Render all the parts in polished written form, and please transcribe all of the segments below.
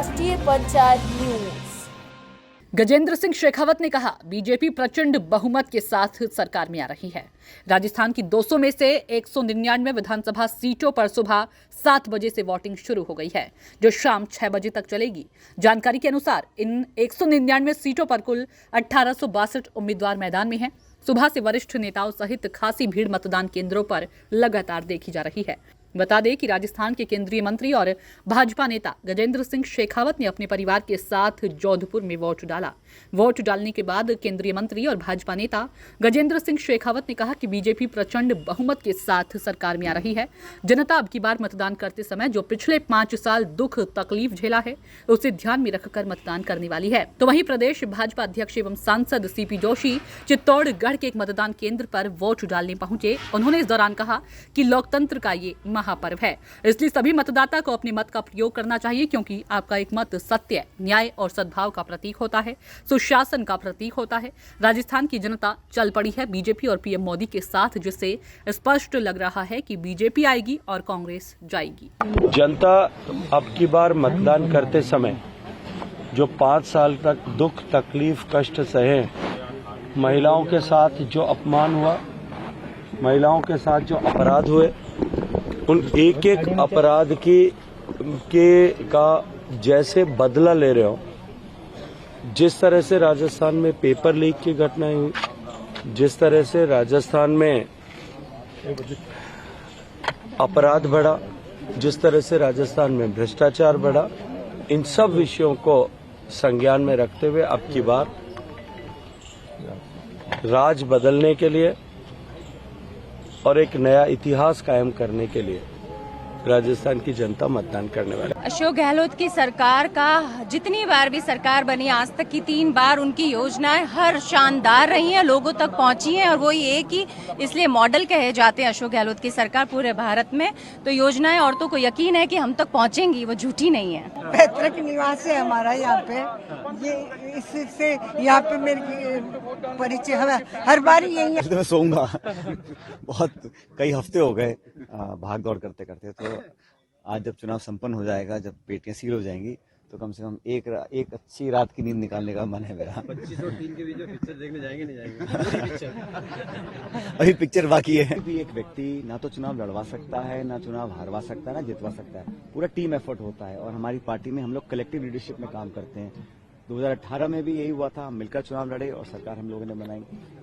राष्ट्रीय पंचायत न्यूज। गजेंद्र सिंह शेखावत ने कहा, बीजेपी प्रचंड बहुमत के साथ सरकार में आ रही है। राजस्थान की 200 में से 199 विधानसभा सीटों पर सुबह 7 बजे से वोटिंग शुरू हो गई है, जो शाम 6 बजे तक चलेगी। जानकारी के अनुसार इन 199 सीटों पर कुल 1862 उम्मीदवार मैदान में हैं। सुबह से वरिष्ठ नेताओं सहित खासी भीड़ मतदान केंद्रों पर लगातार देखी जा रही है। बता दें कि राजस्थान के केंद्रीय मंत्री और भाजपा नेता गजेंद्र सिंह शेखावत ने अपने परिवार के साथ जोधपुर में वोट डाला। वोट डालने के बाद केंद्रीय मंत्री और भाजपा नेता गजेंद्र सिंह शेखावत ने कहा कि बीजेपी प्रचंड बहुमत के साथ सरकार में आ रही है। जनता अब की बार मतदान करते समय जो पिछले 5 साल दुख तकलीफ झेला है, उसे ध्यान में रखकर मतदान करने वाली है। तो वहीं प्रदेश भाजपा अध्यक्ष एवं सांसद सीपी जोशी चित्तौड़गढ़ के एक मतदान केंद्र पर वोट डालने पहुंचे। उन्होंने इस दौरान कहा कि लोकतंत्र का ये महापर्व है, इसलिए सभी मतदाता को अपने मत का प्रयोग करना चाहिए, क्योंकि आपका एक मत सत्य, न्याय और सद्भाव का प्रतीक होता है, सुशासन का प्रतीक होता है। राजस्थान की जनता चल पड़ी है बीजेपी और पीएम मोदी के साथ, जिससे स्पष्ट लग रहा है कि बीजेपी आएगी और कांग्रेस जाएगी। जनता अब की बार मतदान करते समय जो 5 साल तक दुख तकलीफ कष्ट सहे, महिलाओं के साथ जो अपमान हुआ, महिलाओं के साथ जो अपराध हुए, उन एक एक अपराध का जैसे बदला ले रहे हो। जिस तरह से राजस्थान में पेपर लीक की घटनाएं हुई, जिस तरह से राजस्थान में अपराध बढ़ा, जिस तरह से राजस्थान में भ्रष्टाचार बढ़ा, इन सब विषयों को संज्ञान में रखते हुए अब की बार राज बदलने के लिए और एक नया इतिहास कायम करने के लिए राजस्थान की जनता मतदान करने वाली। अशोक गहलोत की सरकार का जितनी बार भी सरकार बनी आज तक की 3 बार उनकी योजनाएं हर शानदार रही हैं, लोगों तक पहुंची हैं, और वो एक ही इसलिए मॉडल कहे जाते हैं अशोक गहलोत की सरकार पूरे भारत में। तो योजनाएं औरतों को यकीन है कि हम तक पहुंचेंगी, वो झूठी नहीं है। पैतृक निवास है हमारा यहाँ पे, ये इससे यहाँ पे मेरी परिचय हर बार यही है। मैं सोऊंगा बहुत कई हफ्ते हो गए भाग दौड़ करते करते, तो आज जब चुनाव संपन्न हो जाएगा, जब पेटियां सील हो जाएंगी, तो कम से कम एक अच्छी रात की नींद निकालने का मन है मेरा। 25 और 3 के बीच में पिक्चर देखने जाएंगे नहीं जाएंगे? अभी पिक्चर बाकी है। भी एक व्यक्ति ना तो चुनाव लड़वा सकता है, ना चुनाव हारवा सकता है, ना जितवा सकता है। पूरा टीम एफर्ट होता है, और हमारी पार्टी में हम लोग कलेक्टिव लीडरशिप में काम करते हैं। 2018 में भी यही हुआ था, हम मिलकर चुनाव लड़े और सरकार हम लोगों ने बनाई।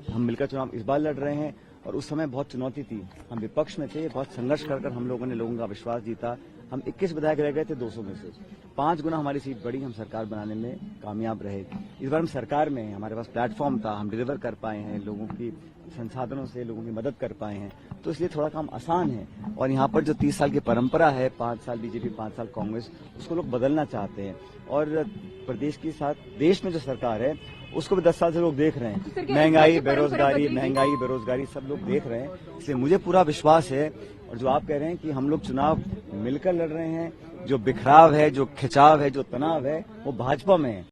हम मिलकर चुनाव इस बार लड़ रहे हैं, और उस समय बहुत चुनौती थी, हम विपक्ष में थे, बहुत संघर्ष कर हम लोगों ने लोगों का विश्वास जीता। हम 21 विधायक रह गए थे 200 में से, 5 गुना हमारी सीट बढ़ी, हम सरकार बनाने में कामयाब रहे। इस बार हम सरकार में, हमारे पास प्लेटफॉर्म था, हम डिलीवर कर पाए हैं, लोगों की संसाधनों से लोगों की मदद कर पाए हैं, तो इसलिए थोड़ा काम आसान है। और यहाँ पर जो 30 साल की परंपरा है, 5 साल बीजेपी 5 साल कांग्रेस, उसको लोग बदलना चाहते हैं। और प्रदेश के साथ देश में जो सरकार है उसको भी 10 साल से लोग देख रहे हैं। महंगाई बेरोजगारी सब लोग देख रहे हैं, इसलिए मुझे पूरा विश्वास है। और जो आप कह रहे हैं कि हम लोग चुनाव मिलकर लड़ रहे हैं, जो बिखराव है, जो खिंचाव है, जो तनाव है, वो भाजपा में है।